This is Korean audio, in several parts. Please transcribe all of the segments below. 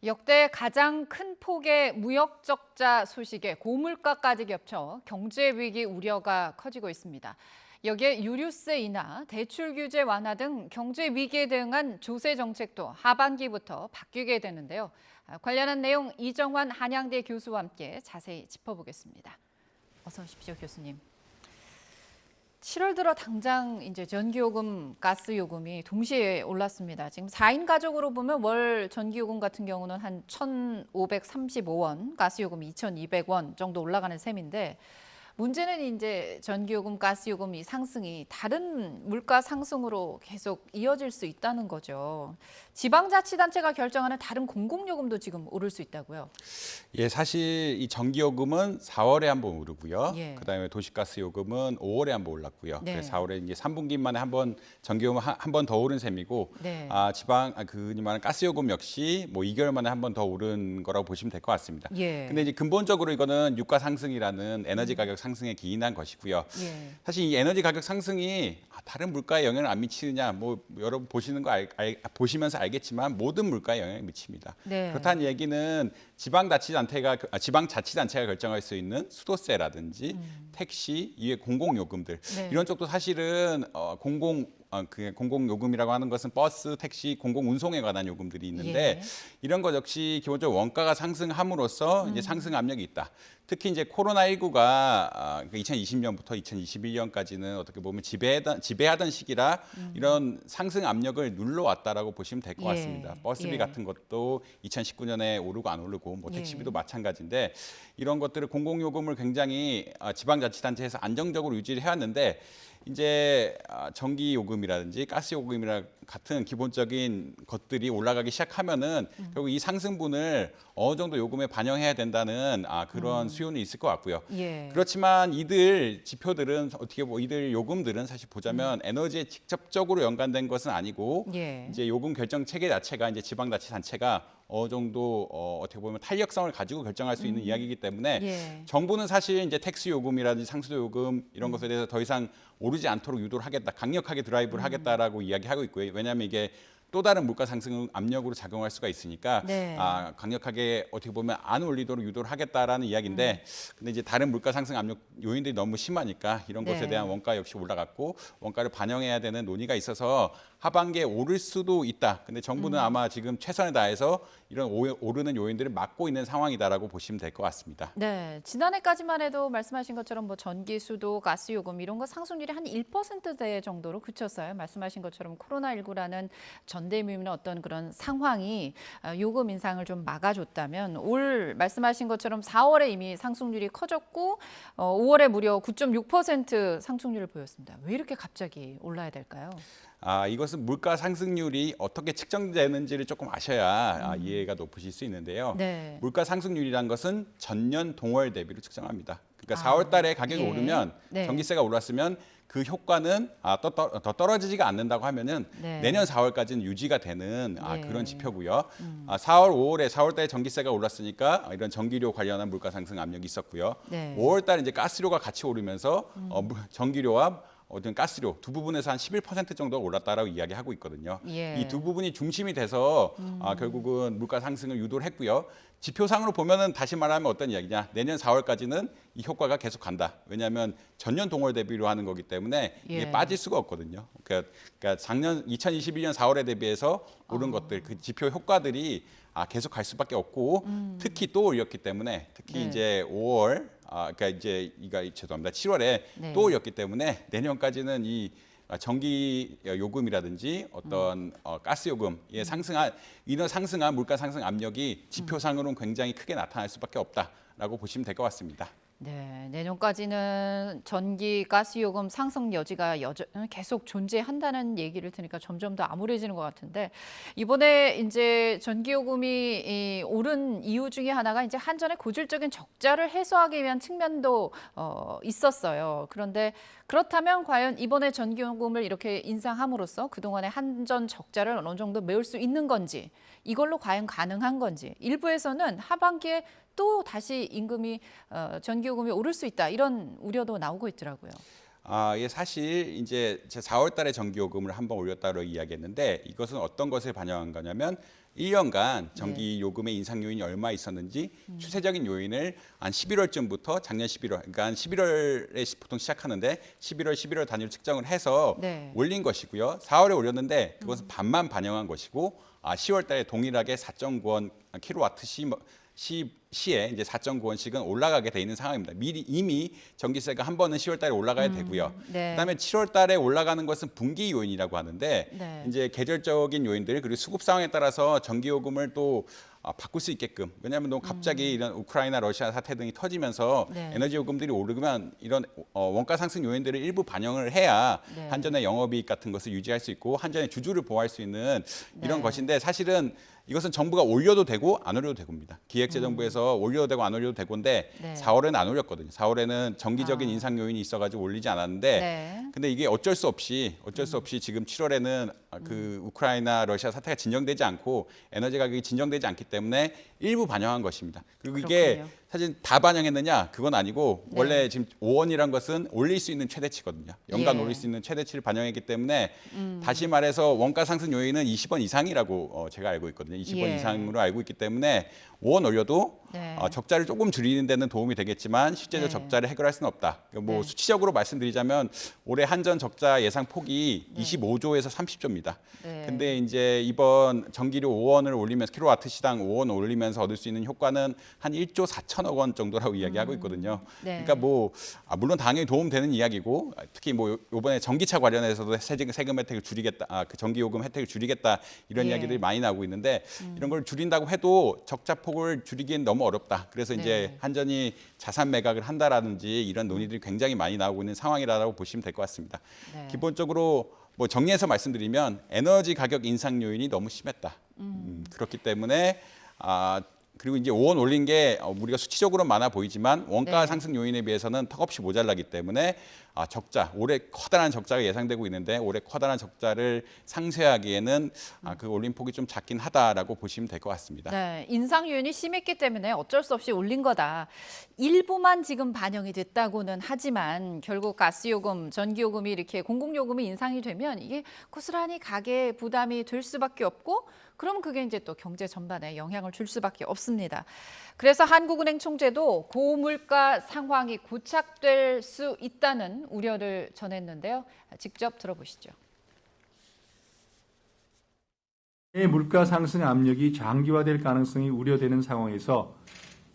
역대 가장 큰 폭의 무역 적자 소식에 고물가까지 겹쳐 경제 위기 우려가 커지고 있습니다. 여기에 유류세 인하, 대출 규제 완화 등 경제 위기에 대응한 조세 정책도 하반기부터 바뀌게 되는데요. 관련한 내용 이정환 한양대 교수와 함께 자세히 짚어보겠습니다. 어서 오십시오, 교수님. 7월 들어 당장 이제 전기요금, 가스요금이 동시에 올랐습니다. 지금 4인 가족으로 보면 월 전기요금 같은 경우는 한 1,535원, 가스요금이 2,200원 정도 올라가는 셈인데 문제는 이제 전기요금, 가스요금 이 상승이 다른 물가 상승으로 계속 이어질 수 있다는 거죠. 지방자치단체가 결정하는 다른 공공요금도 지금 오를 수 있다고요. 예, 사실 이 전기요금은 4월에 한 번 오르고요. 예. 그다음에 도시가스요금은 5월에 한 번 올랐고요. 네. 그래서 4월에 이제 3분기 만에 한 번 전기요금 한 번 더 오른 셈이고, 네. 그니만 가스요금 역시 뭐 2개월 만에 한 번 더 오른 거라고 보시면 될 것 같습니다. 예. 근데 이제 근본적으로 이거는 유가 상승이라는 에너지 가격 상승에 기인한 것이고요. 예. 사실 이 에너지 가격 상승이 다른 물가에 영향을 안 미치느냐, 뭐 여러분 보시는 거 보시면서 알겠지만 모든 물가에 영향을 미칩니다. 네. 그렇다는 얘기는 지방자치단체가 결정할 수 있는 수도세라든지 택시, 이외 공공요금들 네. 이런 쪽도 사실은 공공요금이라고 하는 것은 버스, 택시, 공공운송에 관한 요금들이 있는데 예. 이런 것 역시 기본적으로 원가가 상승함으로써 이제 상승 압력이 있다. 특히 이제 코로나19가 2020년부터 2021년까지는 어떻게 보면 지배하던 시기라 이런 상승 압력을 눌러왔다라고 보시면 될 것 예. 같습니다. 버스비 예. 같은 것도 2019년에 오르고 안 오르고 뭐 예. 택시비도 마찬가지인데 이런 것들을 공공요금을 굉장히 지방자치단체에서 안정적으로 유지를 해왔는데 이제 전기요금이라든지 가스요금이나 같은 기본적인 것들이 올라가기 시작하면은 결국 이 상승분을 어느 정도 요금에 반영해야 된다는 그런 수요는 있을 것 같고요. 예. 그렇지만 이들 지표들은 이들 요금들은 사실 보자면 에너지에 직접적으로 연관된 것은 아니고 예. 이제 요금 결정 체계 자체가 이제 지방자치단체가 어느 정도 어떻게 보면 탄력성을 가지고 결정할 수 있는 이야기이기 때문에 예. 정부는 사실 이제 택스 요금이라든지 상수도 요금 이런 것에 대해서 더 이상 오르지 않도록 유도를 하겠다, 강력하게 드라이브를 하겠다라고 이야기하고 있고요. 왜냐하면 이게 또 다른 물가 상승 압력으로 작용할 수가 있으니까 네. 강력하게 어떻게 보면 안 올리도록 유도를 하겠다라는 이야기인데 근데 이제 다른 물가 상승 압력 요인들이 너무 심하니까 이런 네. 것에 대한 원가 역시 올라갔고 원가를 반영해야 되는 논의가 있어서 하반기에 오를 수도 있다. 근데 정부는 아마 지금 최선을 다해서 이런 오르는 요인들을 막고 있는 상황이다라고 보시면 될 것 같습니다. 네, 지난해까지만 해도 말씀하신 것처럼 뭐 전기, 수도, 가스 요금 이런 거 상승률이 한 1%대 정도로 그쳤어요. 말씀하신 것처럼 코로나19라는 전대미문의 어떤 그런 상황이 요금 인상을 좀 막아줬다면 올 말씀하신 것처럼 4월에 이미 상승률이 커졌고 5월에 무려 9.6% 상승률을 보였습니다. 왜 이렇게 갑자기 올라야 될까요? 이것은 물가 상승률이 어떻게 측정되는지를 조금 아셔야 이해가 높으실 수 있는데요. 네. 물가 상승률이란 것은 전년 동월 대비로 측정합니다. 그러니까 4월 달에 가격이 예. 오르면 네. 전기세가 올랐으면 그 효과는 더 떨어지지가 않는다고 하면은 네. 내년 4월까지는 유지가 되는 예. 그런 지표고요. 4월 달에 전기세가 올랐으니까 이런 전기료 관련한 물가 상승 압력이 있었고요. 네. 5월 달에 이제 가스료가 같이 오르면서 전기료와 어떤 가스료 두 부분에서 한 11% 정도 올랐다라고 이야기하고 있거든요. 예. 이 두 부분이 중심이 돼서 결국은 물가 상승을 유도를 했고요. 지표상으로 보면은 다시 말하면 어떤 이야기냐? 내년 4월까지는 이 효과가 계속 간다. 왜냐하면 전년 동월 대비로 하는 거기 때문에 이게 예. 빠질 수가 없거든요. 그러니까 작년 2021년 4월에 대비해서 오른 것들 그 지표 효과들이 계속 갈 수밖에 없고 특히 또 올렸기 때문에 특히 네. 이제 5월 그러니까 이제 죄송합니다. 7월에 네. 또 올렸기 때문에 내년까지는 이 전기 요금이라든지 어떤 가스 요금의 상승한 물가 상승 압력이 지표상으로는 굉장히 크게 나타날 수밖에 없다라고 보시면 될 것 같습니다. 네, 내년까지는 전기, 가스 요금 상승 여지가 계속 존재한다는 얘기를 들으니까 점점 더 암울해지는 것 같은데 이번에 이제 전기 요금이 오른 이유 중에 하나가 이제 한전의 고질적인 적자를 해소하기 위한 측면도 있었어요. 그런데 그렇다면 과연 이번에 전기 요금을 이렇게 인상함으로써 그동안의 한전 적자를 어느 정도 메울 수 있는 건지 이걸로 과연 가능한 건지 일부에서는 하반기에 또 다시 전기요금이 오를 수 있다 이런 우려도 나오고 있더라고요. 예, 사실 이제 제 4월 달에 전기요금을 한번 올렸다고 이야기했는데 이것은 어떤 것을 반영한 거냐면 1년간 전기 요금의 인상 요인이 얼마 있었는지 추세적인 요인을 한 11월쯤부터 작년 11월, 그러니까 한 11월에 보통 시작하는데 11월 단위로 측정을 해서 네. 올린 것이고요. 4월에 올렸는데 그것은 반만 반영한 것이고 10월 달에 동일하게 4.9원 킬로와트 시에 이제 4.9원씩은 올라가게 돼 있는 상황입니다. 이미 전기세가 한 번은 10월 달에 올라가야 되고요. 네. 그다음에 7월 달에 올라가는 것은 분기 요인이라고 하는데 네. 이제 계절적인 요인들 그리고 수급 상황에 따라서 전기 요금을 또 바꿀 수 있게끔 왜냐하면 너무 갑자기 이런 우크라이나 러시아 사태 등이 터지면서 네. 에너지 요금들이 오르면 이런 원가 상승 요인들을 일부 반영을 해야 네. 한전의 영업이익 같은 것을 유지할 수 있고 한전의 주주를 보호할 수 있는 이런 네. 것인데 사실은 이것은 정부가 올려도 되고 안 올려도 되고입니다. 기획재정부에서 올려도 되고 안 올려도 되고인데 네. 4월에는 안 올렸거든요. 4월에는 정기적인 인상 요인이 있어가지고 올리지 않았는데 네. 근데 이게 어쩔 수 없이 지금 7월에는 그 우크라이나 러시아 사태가 진정되지 않고 에너지 가격이 진정되지 않기 때문에 일부 반영한 것입니다. 그리고 이게 그렇군요. 사실 다 반영했느냐 그건 아니고 네. 원래 지금 5원이란 것은 올릴 수 있는 최대치거든요. 연간 예. 올릴 수 있는 최대치를 반영했기 때문에 다시 말해서 원가 상승 요인은 20원 이상이라고 제가 알고 있거든요. 20원 예. 이상으로 알고 있기 때문에 5원 올려도 네. 적자를 조금 줄이는 데는 도움이 되겠지만 실제로 네. 적자를 해결할 수는 없다. 그러니까 뭐 네. 수치적으로 말씀드리자면 올해 한전 적자 예상 폭이 25조에서 30조입니다. 네. 근데 이제 이번 전기료 5원을 올리면서 킬로와트 시당 5원 올리면서 얻을 수 있는 효과는 한 1조 4천억 원 정도라고 이야기하고 있거든요. 네. 그러니까 뭐 물론 당연히 도움되는 이야기고 특히 뭐 이번에 전기차 관련해서도 세금 혜택을 줄이겠다, 그 전기 요금 혜택을 줄이겠다 이런 예. 이야기들이 많이 나오고 있는데 이런 걸 줄인다고 해도 적자 폭을 줄이기엔 너무 어렵다. 그래서 이제 네. 한전이 자산 매각을 한다라든지 이런 논의들이 굉장히 많이 나오고 있는 상황이라고 보시면 될 것 같습니다. 네. 기본적으로 뭐 정리해서 말씀드리면 에너지 가격 인상 요인이 너무 심했다. 그렇기 때문에 그리고 이제 5원 올린 게 우리가 수치적으로 많아 보이지만 원가 네. 상승 요인에 비해서는 턱없이 모자라기 때문에 적자, 올해 커다란 적자가 예상되고 있는데 올해 커다란 적자를 상쇄하기에는 그 올린 폭이 좀 작긴 하다라고 보시면 될 것 같습니다. 네, 인상 요인이 심했기 때문에 어쩔 수 없이 올린 거다. 일부만 지금 반영이 됐다고는 하지만 결국 가스요금, 전기요금이 이렇게 공공요금이 인상이 되면 이게 고스란히 가계 부담이 될 수밖에 없고 그러면 그게 이제 또 경제 전반에 영향을 줄 수밖에 없습니다. 그래서 한국은행 총재도 고물가 상황이 고착될 수 있다는 우려를 전했는데요. 직접 들어보시죠. 물가 상승 압력이 장기화될 가능성이 우려되는 상황에서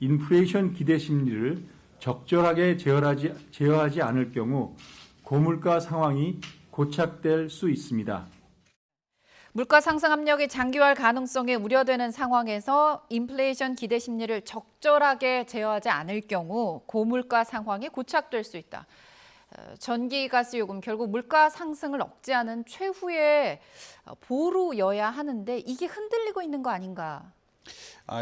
인플레이션 기대 심리를 적절하게 제어하지 않을 경우 고물가 상황이 고착될 수 있습니다. 물가 상승 압력이 장기화할 가능성이 우려되는 상황에서 인플레이션 기대 심리를 적절하게 제어하지 않을 경우 고물가 상황이 고착될 수 있다. 전기, 가스 요금 결국 물가 상승을 억제하는 최후의 보루여야 하는데 이게 흔들리고 있는 거 아닌가?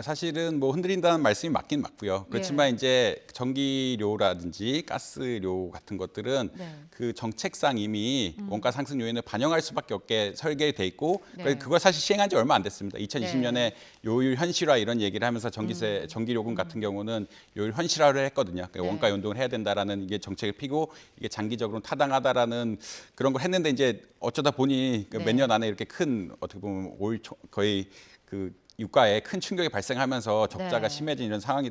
사실은 뭐 흔들린다는 말씀이 맞긴 맞고요. 그렇지만 이제 전기료라든지 가스료 같은 것들은 네. 그 정책상 이미 원가 상승 요인을 반영할 수밖에 없게 설계돼 있고 네. 그걸 사실 시행한 지 얼마 안 됐습니다. 2020년에 요율 현실화 이런 얘기를 하면서 전기요금 같은 경우는 요율 현실화를 했거든요. 그러니까 네. 원가 연동을 해야 된다라는 이게 정책을 피고 이게 장기적으로 타당하다라는 그런 걸 했는데 이제 어쩌다 보니 네. 몇 년 안에 이렇게 큰 어떻게 보면 거의 그 유가에 큰 충격이 발생하면서 적자가 네. 심해진 이런 상황이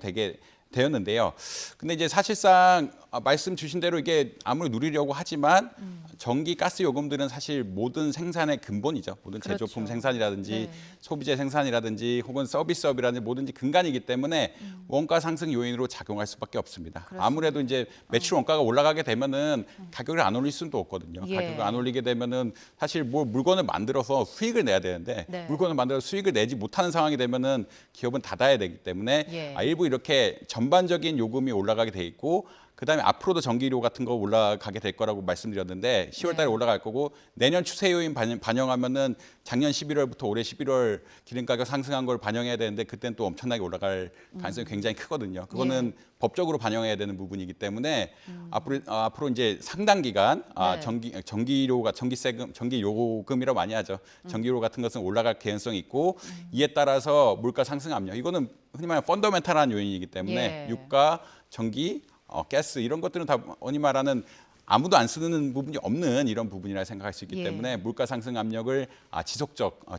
되었는데요. 근데 이제 사실상 말씀 주신 대로 이게 아무리 누리려고 하지만 전기, 가스 요금들은 사실 모든 생산의 근본이죠. 모든 제조품 그렇죠. 생산이라든지 네. 소비재 생산이라든지 혹은 서비스업이라든지 뭐든지 근간이기 때문에 원가 상승 요인으로 작용할 수밖에 없습니다. 그렇습니다. 아무래도 이제 매출 원가가 올라가게 되면은 가격을 안 올릴 수는 없거든요. 예. 가격을 안 올리게 되면은 사실 뭐 물건을 만들어서 수익을 내야 되는데 네. 물건을 만들어서 수익을 내지 못하는 상황이 되면은 기업은 닫아야 되기 때문에 예. 일부 이렇게 전반적인 요금이 올라가게 돼 있고 그다음에 앞으로도 전기료 같은 거 올라가게 될 거라고 말씀드렸는데 10월 달에 네. 올라갈 거고 내년 추세 요인 반영하면은 작년 11월부터 올해 11월 기름 가격 상승한 걸 반영해야 되는데 그때는 또 엄청나게 올라갈 가능성이 굉장히 크거든요. 그거는 법적으로 반영해야 되는 부분이기 때문에 앞으로 이제 상당 기간 네. 전기료가 전기 요금이라고 많이 하죠. 전기료 같은 것은 올라갈 개연성이 있고 이에 따라서 물가 상승 압력 이거는 흔히 말하는 펀더멘탈한 요인이기 때문에 예. 유가, 전기, 가스 이런 것들은 다 흔히 말하는 아무도 안 쓰는 부분이 없는 이런 부분이라 생각할 수 있기 예. 때문에 물가 상승 압력을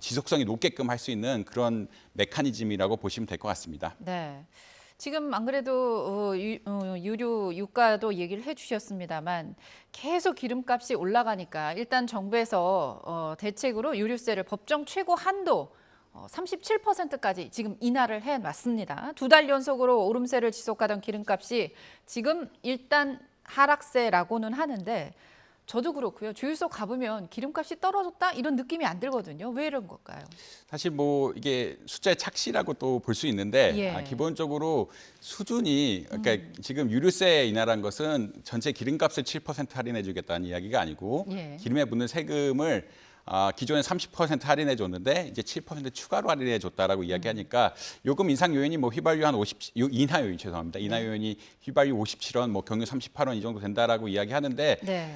지속성이 높게끔 할 수 있는 그런 메커니즘이라고 보시면 될 것 같습니다. 네. 지금 안 그래도 유류 유가도 얘기를 해주셨습니다만 계속 기름값이 올라가니까 일단 정부에서 대책으로 유류세를 법정 최고 한도 37%까지 지금 인하를 해놨습니다. 2달 연속으로 오름세를 지속하던 기름값이 지금 일단 하락세라고는 하는데 저도 그렇고요. 주유소 가보면 기름값이 떨어졌다 이런 느낌이 안 들거든요. 왜 이런 걸까요? 사실 뭐 이게 숫자의 착시라고 또 볼 수 있는데 예. 기본적으로 수준이 그러니까 지금 유류세 인하란 것은 전체 기름값을 7% 할인해 주겠다는 이야기가 아니고 예. 기름에 붙는 세금을 기존에 30% 할인해 줬는데 이제 7% 추가로 할인해 줬다라고 이야기하니까 요금 인상 요인이 뭐 휘발유 한 50, 인하 요인 죄송합니다. 인하 요인이 휘발유 57원, 뭐 경유 38원 이 정도 된다라고 이야기하는데 네.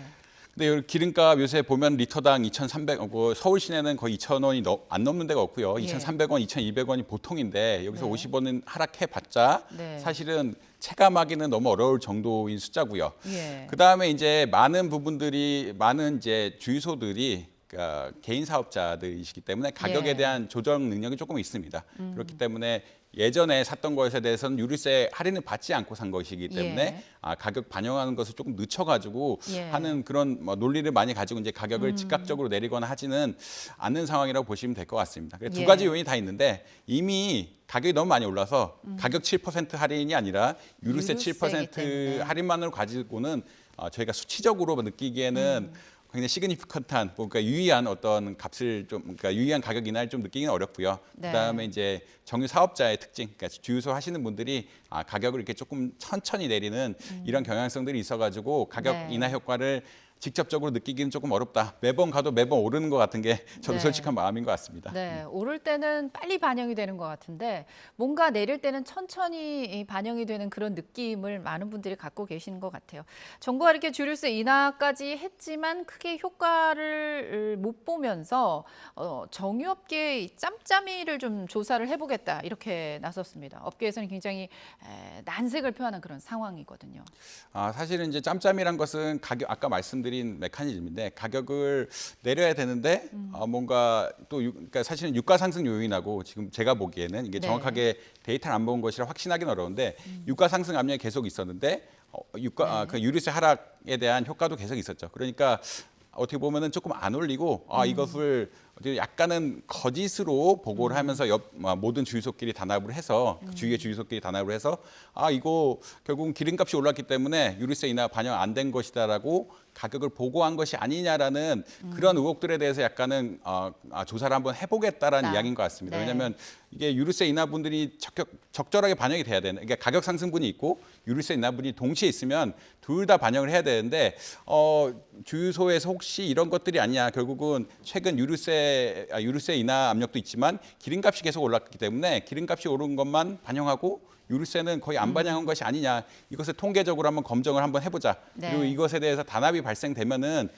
근데 여기 기름값 요새 보면 리터당 2,300, 서울 시내는 거의 2,000원이 안 넘는 데가 없고요. 예. 2,300원, 2,200원이 보통인데 여기서 네. 50원은 하락해봤자 네. 사실은 체감하기는 너무 어려울 정도인 숫자고요. 예. 그 다음에 이제 많은 이제 주유소들이 그러니까 개인 사업자들이시기 때문에 가격에 예. 대한 조정 능력이 조금 있습니다. 그렇기 때문에 예전에 샀던 것에 대해서는 유류세 할인을 받지 않고 산 것이기 때문에 예. 가격 반영하는 것을 조금 늦춰가지고 예. 하는 그런 논리를 많이 가지고 이제 가격을 즉각적으로 내리거나 하지는 않는 상황이라고 보시면 될 것 같습니다. 그래서 예. 두 가지 요인이 다 있는데 이미 가격이 너무 많이 올라서 가격 7% 할인이 아니라 유류세 유류세이기 7% 때문에. 할인만으로 가지고는 저희가 수치적으로 느끼기에는 굉장히 시그니피컨트한 그러니까 유의한 어떤 값을 좀 그러니까 유의한 가격 인하를 좀 느끼기는 어렵고요. 네. 그다음에 이제 정유 사업자의 특징, 그러니까 주유소 하시는 분들이 가격을 이렇게 조금 천천히 내리는 이런 경향성들이 있어가지고 가격 네. 인하 효과를 직접적으로 느끼기는 조금 어렵다. 매번 가도 매번 오르는 것 같은 게 저도 네. 솔직한 마음인 것 같습니다. 네, 오를 때는 빨리 반영이 되는 것 같은데 뭔가 내릴 때는 천천히 반영이 되는 그런 느낌을 많은 분들이 갖고 계시는 것 같아요. 정부가 이렇게 주류세 인하까지 했지만 크게 효과를 못 보면서 정유업계의 짬짬이를 좀 조사를 해보겠다 이렇게 나섰습니다. 업계에서는 굉장히 난색을 표하는 그런 상황이거든요. 사실은 이제 짬짬이란 것은 아까 말씀드린 메커니즘인데 가격을 내려야 되는데 뭔가 또 그러니까 사실은 유가 상승 요인하고 지금 제가 보기에는 이게 네. 정확하게 데이터를 안 본 것이라 확신하기는 어려운데 유가 상승 압력이 계속 있었는데 그 유류세 하락에 대한 효과도 계속 있었죠. 그러니까 어떻게 보면은 조금 안 올리고 이것을 약간은 거짓으로 보고를 하면서 모든 주유소끼리 단합을 해서 주위의 주유소끼리 단합을 해서 이거 결국은 기름값이 올랐기 때문에 유류세 인하 반영 안 된 것이다라고 가격을 보고한 것이 아니냐라는 그런 의혹들에 대해서 약간은 조사를 한번 해보겠다라는 이야기인 것 같습니다. 네. 왜냐하면 이게 유류세 인하분들이 적절하게 반영이 돼야 되는, 그러니까 가격 상승분이 있고 유류세 인하분이 동시에 있으면 둘 다 반영을 해야 되는데 주유소에서 혹시 이런 것들이 아니냐, 결국은 최근 유류세 인하 압력도 있지만 기름값이 계속 올랐기 때문에 기름값이 오른 것만 반영하고 유류세는 거의 안 반영한 것이 아니냐, 이것을 통계적으로 한번 검증을 한번 해보자. 네. 그리고 이것에 대해서 단합이 발생되면은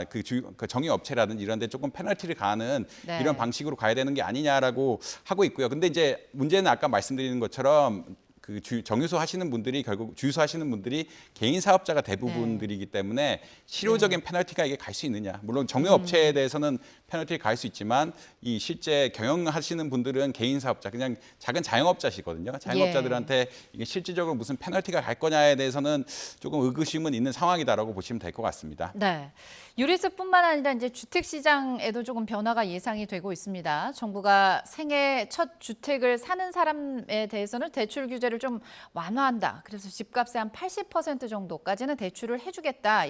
그 정유업체라든지 이런 데 조금 페널티를 가하는 네. 이런 방식으로 가야 되는 게 아니냐라고 하고 있고요. 근데 이제 문제는 아까 말씀드리는 것처럼 그 정유소 하시는 분들이 결국 주유소 하시는 분들이 개인 사업자가 대부분들이기 때문에 실효적인 페널티가 이게 갈 수 있느냐. 물론 정유업체에 대해서는 페널티를 갈 수 있지만 이 실제 경영하시는 분들은 개인 사업자, 그냥 작은 자영업자시거든요. 자영업자들한테 이게 실질적으로 무슨 페널티가 갈 거냐에 대해서는 조금 의구심은 있는 상황이다라고 보시면 될 것 같습니다. 네. 유류세뿐만 아니라 이제 주택 시장에도 조금 변화가 예상이 되고 있습니다. 정부가 생애 첫 주택을 사는 사람에 대해서는 대출 규제를 좀 완화한다. 그래서 집값의 한 80% 정도까지는 대출을 해주겠다.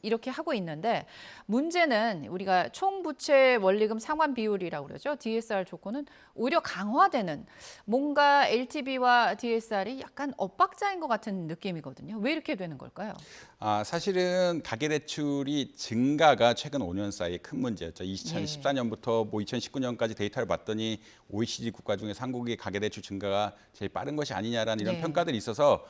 이렇게 하고 있는데 문제는 우리가 총부채 원리금 상환 비율이라고 그러죠. DSR 조건은 오히려 강화되는, 뭔가 LTV와 DSR이 약간 엇박자인 것 같은 느낌이거든요. 왜 이렇게 되는 걸까요? 사실은 가계대출이 증가가 최근 5년 사이에 큰 문제였죠. 2014년부터 뭐 2019년까지 데이터를 봤더니 OECD 국가 중에 한국의 가계대출 증가가 제일 빠른 것이 아니냐라는 이런 네. 평가들이 있어서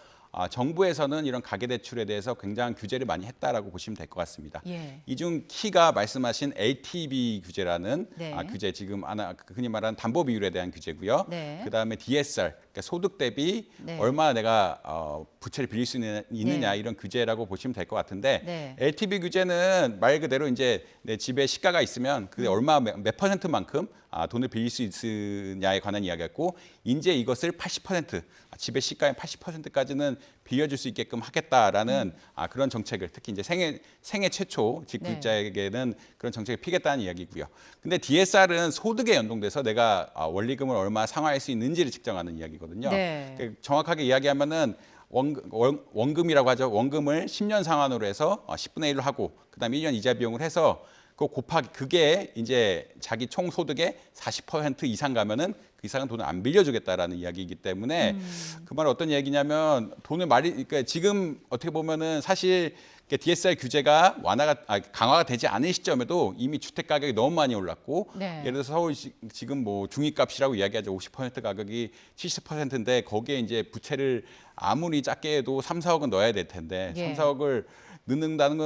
정부에서는 이런 가계대출에 대해서 굉장한 규제를 많이 했다라고 보시면 될 것 같습니다. 예. 이 중 키가 말씀하신 LTV 규제라는 네. 규제, 지금 흔히 말하는 담보 비율에 대한 규제고요. 네. 그다음에 DSR, 그러니까 소득 대비 네. 얼마나 내가 부채를 빌릴 수 있느냐 네. 이런 규제라고 보시면 될 것 같은데 네. LTV 규제는 말 그대로 이제 내 집에 시가가 있으면 그게 얼마 몇 %만큼 돈을 빌릴 수 있느냐에 관한 이야기였고 이제 이것을 80% 집의 시가의 80%까지는 빌려줄 수 있게끔 하겠다라는 그런 정책을 특히 이제 생애 최초 직구입자에게는 그런 정책을 피겠다는 이야기고요. 근데 DSR은 소득에 연동돼서 내가 원리금을 얼마 상환할 수 있는지를 측정하는 이야기거든요. 네. 정확하게 이야기하면은 원금이라고 하죠. 원금을 10년 상환으로 해서 10분의 1로 하고 그다음에 1년 이자 비용을 해서 그게 이제 자기 총 소득의 40% 이상 가면은 그 이상은 돈을 안 빌려주겠다라는 이야기이기 때문에 그 말은 어떤 얘기냐면 그러니까 지금 어떻게 보면은 사실 DSR 규제가 강화가 되지 않은 시점에도 이미 주택 가격이 너무 많이 올랐고 네. 예를 들어서 서울 지금 뭐 중위값이라고 이야기하죠. 50% 가격이 70%인데 거기에 이제 부채를 아무리 작게 해도 3, 4억은 넣어야 될 텐데 예. 3, 4억을 넣는다는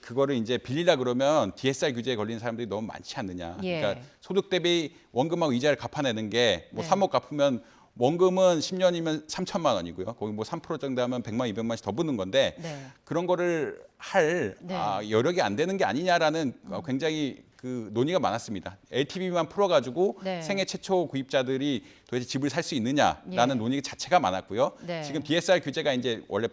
그거를 이제 빌리려 그러면 DSR 규제에 걸리는 사람들이 너무 많지 않느냐. 예. 그러니까 소득 대비 원금하고 이자를 갚아내는 게 뭐 네. 3억 갚으면 원금은 10년이면 3천만 원이고요. 거기 뭐 3% 정도 하면 100만, 200만씩 더 붙는 건데 네. 그런 거를 할 네. 여력이 안 되는 게 아니냐라는 굉장히 그 논의가 많았습니다. LTV만 풀어가지고 네. 생애 최초 구입자들이 도대체 집을 살 수 있느냐라는 예. 논의 자체가 많았고요. 네. 지금 DSR 규제가 이제 원래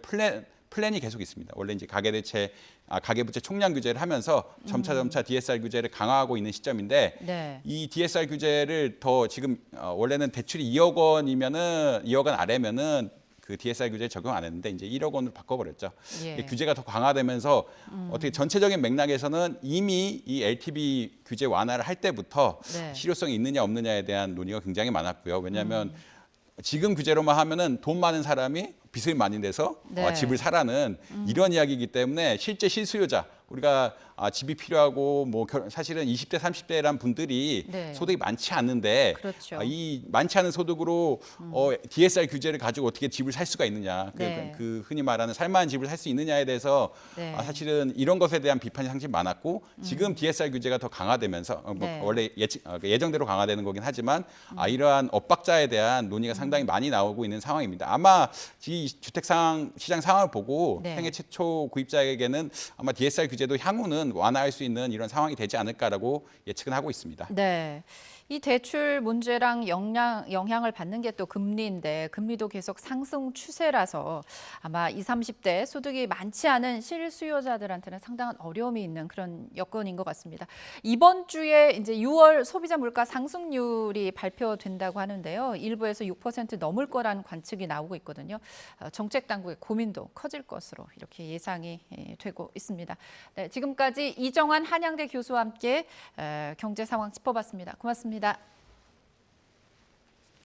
플랜이 계속 있습니다. 원래 이제 가계부채 총량 규제를 하면서 점차 DSR 규제를 강화하고 있는 시점인데 네. 이 DSR 규제를 더 지금 원래는 대출이 2억 원이면은 2억 원 아래면은 그 DSR 규제 적용 안 했는데 이제 1억 원으로 바꿔버렸죠. 예. 규제가 더 강화되면서 어떻게 전체적인 맥락에서는 이미 이 LTV 규제 완화를 할 때부터 네. 실효성이 있느냐 없느냐에 대한 논의가 굉장히 많았고요. 왜냐하면 지금 규제로만 하면은 돈 많은 사람이 빚을 많이 내서 네. 집을 사라는 이런 이야기이기 때문에 실제 실수요자 우리가 집이 필요하고 뭐 사실은 20대 30대란 분들이 네. 소득이 많지 않은데 그렇죠. 이 많지 않은 소득으로 DSR 규제를 가지고 어떻게 집을 살 수가 있느냐 네. 그 흔히 말하는 살만한 집을 살 수 있느냐에 대해서 네. 사실은 이런 것에 대한 비판이 상당히 많았고 지금 DSR 규제가 더 강화되면서 뭐 네. 원래 예정대로 강화되는 거긴 하지만 이러한 엇박자에 대한 논의가 상당히 많이 나오고 있는 상황입니다. 아마 이 주택 시장 상황을 보고 네. 생애 최초 구입자에게는 아마 DSR 규제도 향후는 완화할 수 있는 이런 상황이 되지 않을까라고 예측은 하고 있습니다. 네. 이 대출 문제랑 영향을 받는 게 또 금리인데 금리도 계속 상승 추세라서 아마 20, 30대 소득이 많지 않은 실수요자들한테는 상당한 어려움이 있는 그런 여건인 것 같습니다. 이번 주에 이제 6월 소비자 물가 상승률이 발표된다고 하는데요. 일부에서 6% 넘을 거라는 관측이 나오고 있거든요. 정책 당국의 고민도 커질 것으로 이렇게 예상이 되고 있습니다. 네, 지금까지 이정환 한양대 교수와 함께 경제 상황 짚어봤습니다. 고맙습니다.